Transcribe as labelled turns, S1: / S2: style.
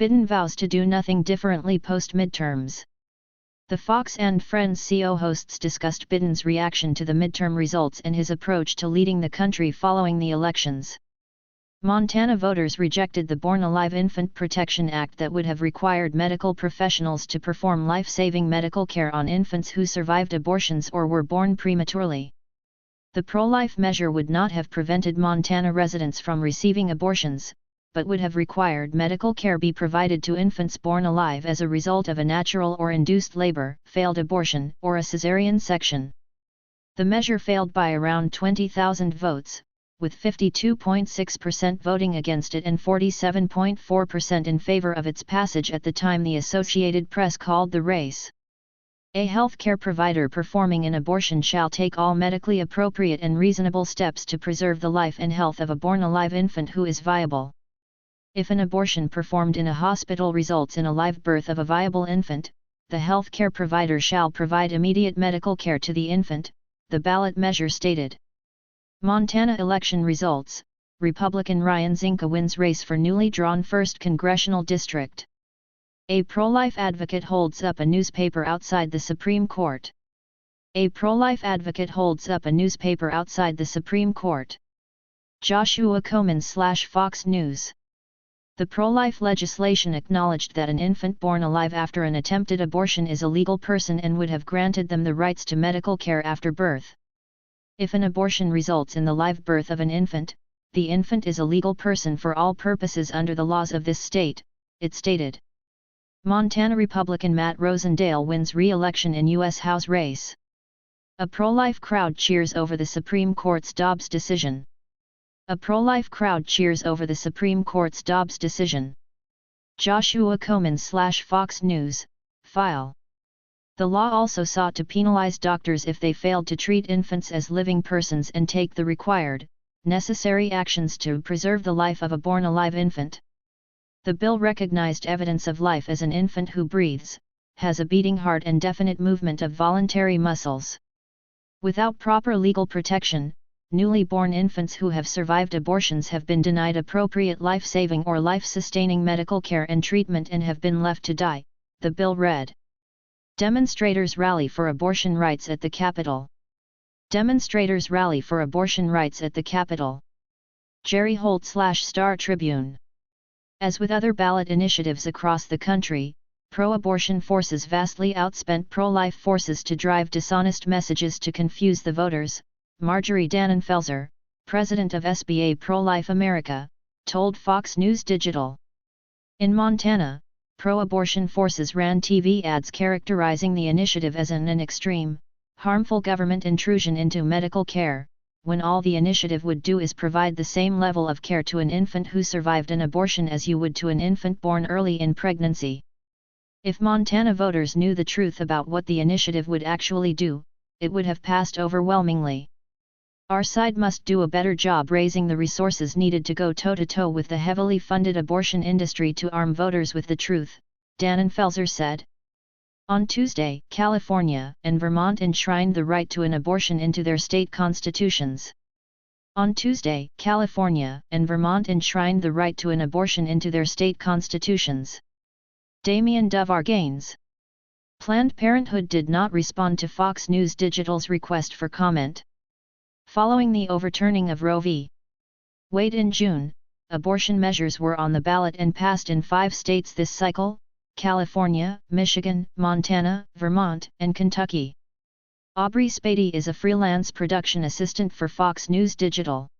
S1: Biden vows to do nothing differently post-midterms. The Fox and Friends CO hosts discussed Biden's reaction to the midterm results and his approach to leading the country following the elections. Montana voters rejected the Born Alive Infant Protection Act that would have required medical professionals to perform life-saving medical care on infants who survived abortions or were born prematurely. The pro-life measure would not have prevented Montana residents from receiving abortions, but would have required medical care be provided to infants born alive as a result of a natural or induced labor, failed abortion, or a cesarean section. The measure failed by around 20,000 votes, with 52.6% voting against it and 47.4% in favor of its passage at the time the Associated Press called the race. A healthcare provider performing an abortion shall take all medically appropriate and reasonable steps to preserve the life and health of a born-alive infant who is viable. If an abortion performed in a hospital results in a live birth of a viable infant, the healthcare provider shall provide immediate medical care to the infant, the ballot measure stated. Montana election results: Republican Ryan Zinke wins race for newly drawn 1st Congressional District. A pro-life advocate holds up a newspaper outside the Supreme Court. A pro-life advocate holds up a newspaper outside the Supreme Court. Joshua Komen/Fox News. The pro-life legislation acknowledged that an infant born alive after an attempted abortion is a legal person and would have granted them the rights to medical care after birth. If an abortion results in the live birth of an infant, the infant is a legal person for all purposes under the laws of this state, it stated. Montana Republican Matt Rosendale wins re-election in U.S. House race. A pro-life crowd cheers over the Supreme Court's Dobbs decision. A pro-life crowd cheers over the Supreme Court's Dobbs decision. Joshua Komen/Fox News, file. The law also sought to penalize doctors if they failed to treat infants as living persons and take the required, necessary actions to preserve the life of a born-alive infant. The bill recognized evidence of life as an infant who breathes, has a beating heart and definite movement of voluntary muscles. Without proper legal protection, newly born infants who have survived abortions have been denied appropriate life-saving or life-sustaining medical care and treatment and have been left to die, the bill read. Demonstrators rally for abortion rights at the Capitol. Demonstrators rally for abortion rights at the Capitol. Jerry Holt/Star Tribune. As with other ballot initiatives across the country, pro-abortion forces vastly outspent pro-life forces to drive dishonest messages to confuse the voters, Marjorie Dannenfelser, president of SBA Pro-Life America, told Fox News Digital. In Montana, pro-abortion forces ran TV ads characterizing the initiative as an extreme, harmful government intrusion into medical care, when all the initiative would do is provide the same level of care to an infant who survived an abortion as you would to an infant born early in pregnancy. If Montana voters knew the truth about what the initiative would actually do, it would have passed overwhelmingly. Our side must do a better job raising the resources needed to go toe-to-toe with the heavily funded abortion industry to arm voters with the truth, Dannenfelser said. On Tuesday, California and Vermont enshrined the right to an abortion into their state constitutions. On Tuesday, California and Vermont enshrined the right to an abortion into their state constitutions. Damian Duvar Gaines. Planned Parenthood did not respond to Fox News Digital's request for comment. Following the overturning of Roe v. Wade in June, abortion measures were on the ballot and passed in 5 states this cycle: California, Michigan, Montana, Vermont, and Kentucky. Aubrey Spady is a freelance production assistant for Fox News Digital.